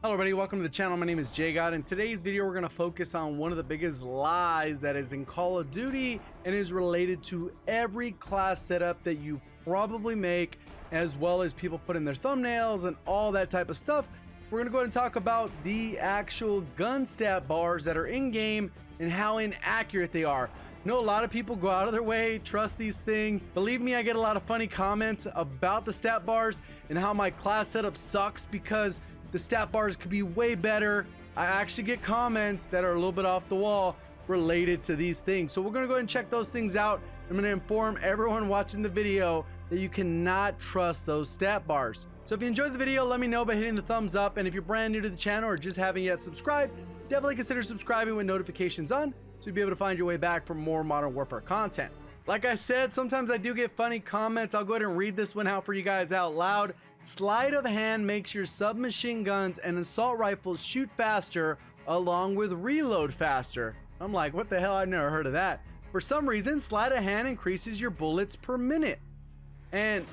Hello everybody, welcome to the channel. My name is JGOD. In today's video we're going to focus on one of the biggest lies that is in Call of Duty and is related to every class setup that you probably make, as well as people put in their thumbnails and all that type of stuff. We're going to go ahead and talk about the actual gun stat bars that are in game and how inaccurate they are. I know a lot of people go out of their way, trust these things. Believe me, I get a lot of funny comments about the stat bars and how my class setup sucks because the stat bars could be way better. I actually get comments that are a little bit off the wall related to these things. So we're gonna go ahead and check those things out. I'm gonna inform everyone watching the video that you cannot trust those stat bars. So if you enjoyed the video, let me know by hitting the thumbs up. And if you're brand new to the channel or just haven't yet subscribed, definitely consider subscribing with notifications on so you'll be able to find your way back for more Modern Warfare content. Like I said, sometimes I do get funny comments. I'll go ahead and read this one out for you guys out loud. Sleight of hand makes your submachine guns and assault rifles shoot faster along with reload faster. I'm like, what the hell? I've never heard of that. For some reason, sleight of hand increases your bullets per minute. And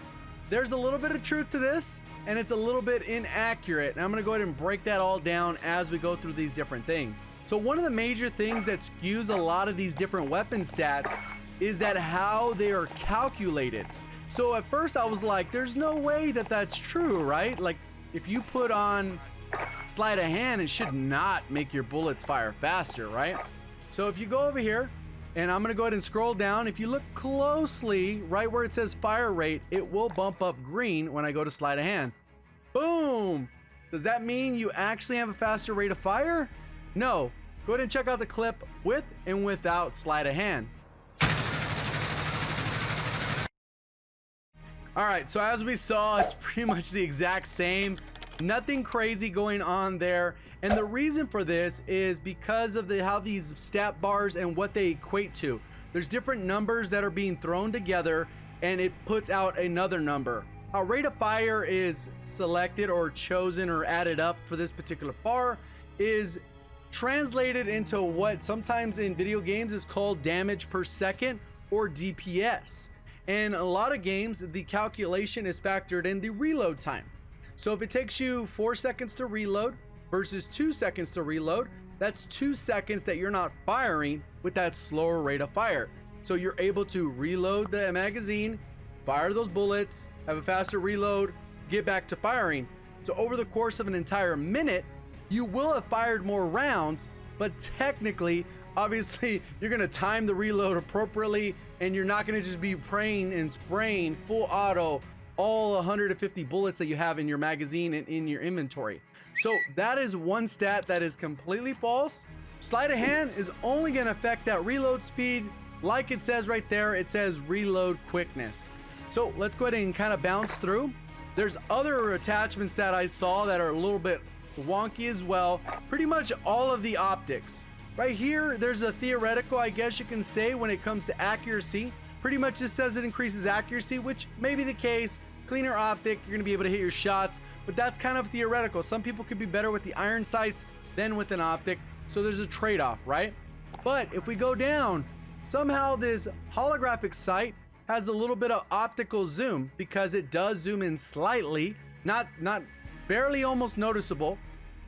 there's a little bit of truth to this, and it's a little bit inaccurate. And I'm gonna go ahead and break that all down as we go through these different things. So one of the major things that skews a lot of these different weapon stats is that how they are calculated. So at first I was like, there's no way that that's true, right? Like if you put on sleight of hand, it should not make your bullets fire faster, right? So if you go over here, and I'm gonna go ahead and scroll down, if you look closely, right where it says fire rate, it will bump up green when I go to sleight of hand. Boom! Does that mean you actually have a faster rate of fire? No. Go ahead and check out the clip with and without sleight of hand. All right, so as we saw, it's pretty much the exact same. Nothing crazy going on there. And the reason for this is because of how these stat bars and what they equate to. There's different numbers that are being thrown together and it puts out another number. How rate of fire is selected or chosen or added up for this particular bar is translated into what sometimes in video games is called damage per second or DPS. In a lot of games, the calculation is factored in the reload time. So if it takes you 4 seconds to reload versus 2 seconds to reload, that's 2 seconds that you're not firing with that slower rate of fire. So you're able to reload the magazine, fire those bullets, have a faster reload, get back to firing. So over the course of an entire minute, you will have fired more rounds, but technically, obviously, you're gonna time the reload appropriately and you're not gonna just be praying and spraying full auto all 150 bullets that you have in your magazine and in your inventory. So that is one stat that is completely false. Sleight of hand is only gonna affect that reload speed. Like it says right there, it says reload quickness. So let's go ahead and kind of bounce through. There's other attachments that I saw that are a little bit wonky as well. Pretty much all of the optics. Right here, there's a theoretical, I guess you can say, when it comes to accuracy. Pretty much just says it increases accuracy, which may be the case. Cleaner optic, you're gonna be able to hit your shots, but that's kind of theoretical. Some people could be better with the iron sights than with an optic, so there's a trade-off, right? But if we go down, somehow this holographic sight has a little bit of optical zoom because it does zoom in slightly, not barely, almost noticeable.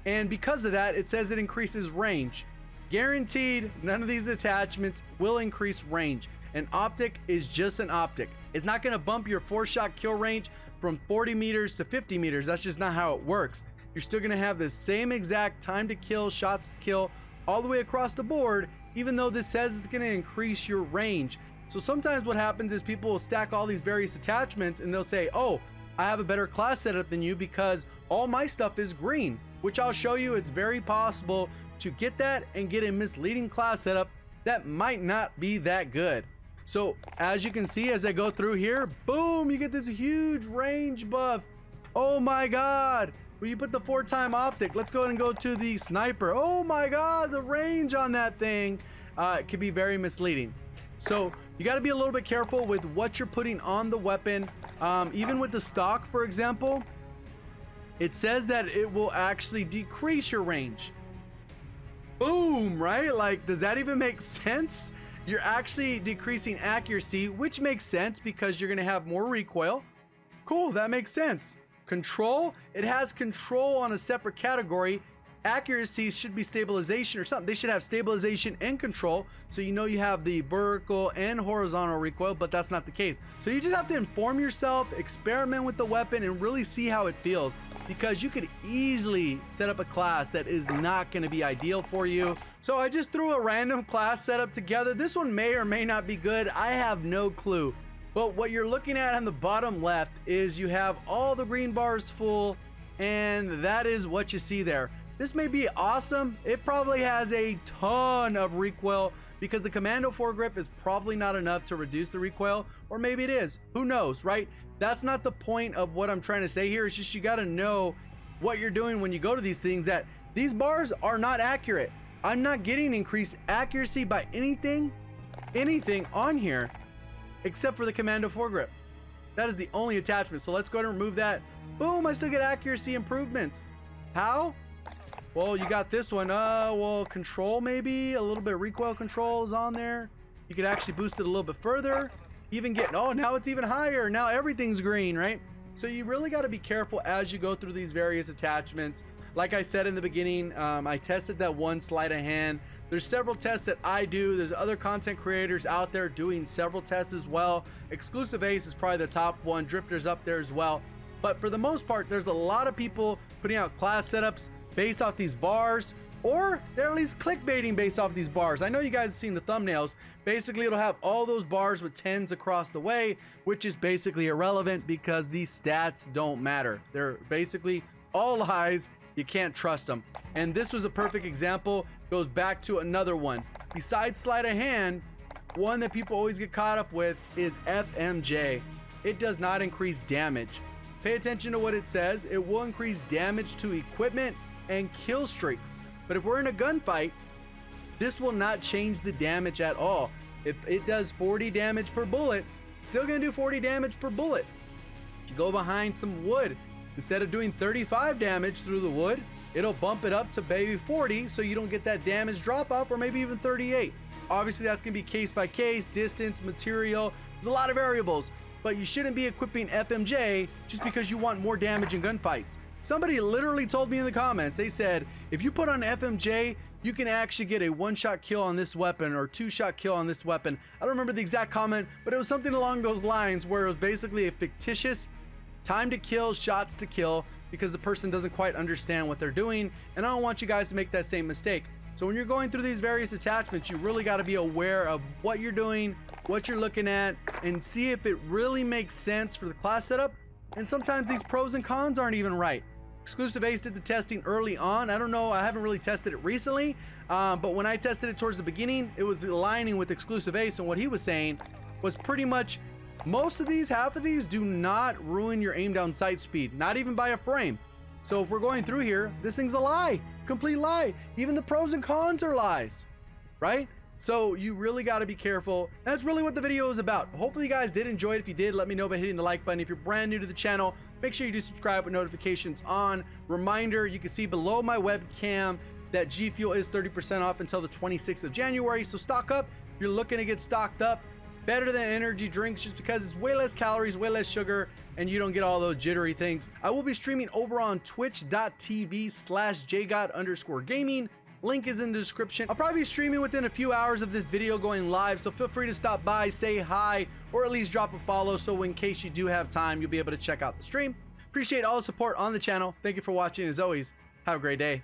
And because of that, it says it increases range. Guaranteed, none of these attachments will increase range. An optic is just an optic. It's not going to bump your 4-shot kill range from 40 meters to 50 meters. That's just not how it works. You're still going to have the same exact time to kill, shots to kill, all the way across the board, even though this says it's going to increase your range. So sometimes what happens is people will stack all these various attachments and they'll say, oh, I have a better class setup than you because all my stuff is green, which I'll show you. It's very possible to get that and get a misleading class setup that might not be that good. So as you can see, as I go through here, boom, you get this huge range buff. Oh my God. When you put the 4-time optic, let's go ahead and go to the sniper. Oh my God, the range on that thing it can be very misleading. So you got to be a little bit careful with what you're putting on the weapon. Even with the stock, for example, it says that it will actually decrease your range. Boom, right? Like, does that even make sense? You're actually decreasing accuracy, which makes sense because you're going to have more recoil. Cool, that makes sense. Control, it has control on a separate category. Accuracy should be stabilization or something. They should have stabilization and control, so you know you have the vertical and horizontal recoil, but that's not the case. So you just have to inform yourself, experiment with the weapon, and really see how it feels, because you could easily set up a class that is not going to be ideal for you. So I just threw a random class setup together. This one may or may not be good. I have no clue. But what you're looking at on the bottom left is you have all the green bars full, and that is what you see there. This may be awesome. It probably has a ton of recoil because the commando foregrip is probably not enough to reduce the recoil, or maybe it is. Who knows, right? That's not the point of what I'm trying to say here. It's just you got to know what you're doing when you go to these things, that these bars are not accurate. I'm not getting increased accuracy by anything on here except for the commando foregrip. That is the only attachment. So let's go ahead and remove that. Boom, I still get accuracy improvements. How? Well, you got this one. Well, control, maybe a little bit of recoil control is on there. You could actually boost it a little bit further. Even get, oh, now it's even higher. Now everything's green, right? So you really got to be careful as you go through these various attachments. Like I said in the beginning, I tested that one sleight of hand. There's several tests that I do. There's other content creators out there doing several tests as well. Exclusive Ace is probably the top one. Drifter's up there as well. But for the most part, there's a lot of people putting out class setups based off these bars, or they're at least clickbaiting based off these bars. I know you guys have seen the thumbnails. Basically, it'll have all those bars with 10s across the way, which is basically irrelevant because these stats don't matter. They're basically all lies. You can't trust them. And this was a perfect example. Goes back to another one. Besides sleight of hand, one that people always get caught up with is FMJ. It does not increase damage. Pay attention to what it says. It will increase damage to equipment and kill streaks. But if we're in a gunfight, this will not change the damage at all. If it does 40 damage per bullet, it's still gonna do 40 damage per bullet. If you go behind some wood, instead of doing 35 damage through the wood, it'll bump it up to maybe 40, so you don't get that damage drop off, or maybe even 38. Obviously that's gonna be case by case, distance, material, there's a lot of variables, but you shouldn't be equipping FMJ just because you want more damage in gunfights. Somebody literally told me in the comments, they said, if you put on FMJ, you can actually get a one-shot kill on this weapon or two-shot kill on this weapon. I don't remember the exact comment, but it was something along those lines where it was basically a fictitious time to kill, shots to kill, because the person doesn't quite understand what they're doing, and I don't want you guys to make that same mistake. So when you're going through these various attachments, you really got to be aware of what you're doing, what you're looking at, and see if it really makes sense for the class setup. And sometimes these pros and cons aren't even right. Exclusive Ace did the testing early on. I don't know, I haven't really tested it recently, but when I tested it towards the beginning, it was aligning with Exclusive Ace, and what he was saying was pretty much most of these, half of these, do not ruin your aim down sight speed, not even by a frame. So if we're going through here, this thing's a lie, complete lie. Even the pros and cons are lies, right? So you really got to be careful. That's really what the video is about. Hopefully you guys did enjoy it. If you did, let me know by hitting the like button. If you're brand new to the channel, make sure you do subscribe with notifications on. Reminder, you can see below my webcam that G Fuel is 30% off until the 26th of January. So stock up. If you're looking to get stocked up, better than energy drinks just because it's way less calories, way less sugar, and you don't get all those jittery things. I will be streaming over on twitch.tv/JGOD_gaming. Link is in the description. I'll probably be streaming within a few hours of this video going live, so feel free to stop by, say hi, or at least drop a follow, so in case you do have time, you'll be able to check out the stream. Appreciate all the support on the channel. Thank you for watching. As always, have a great day.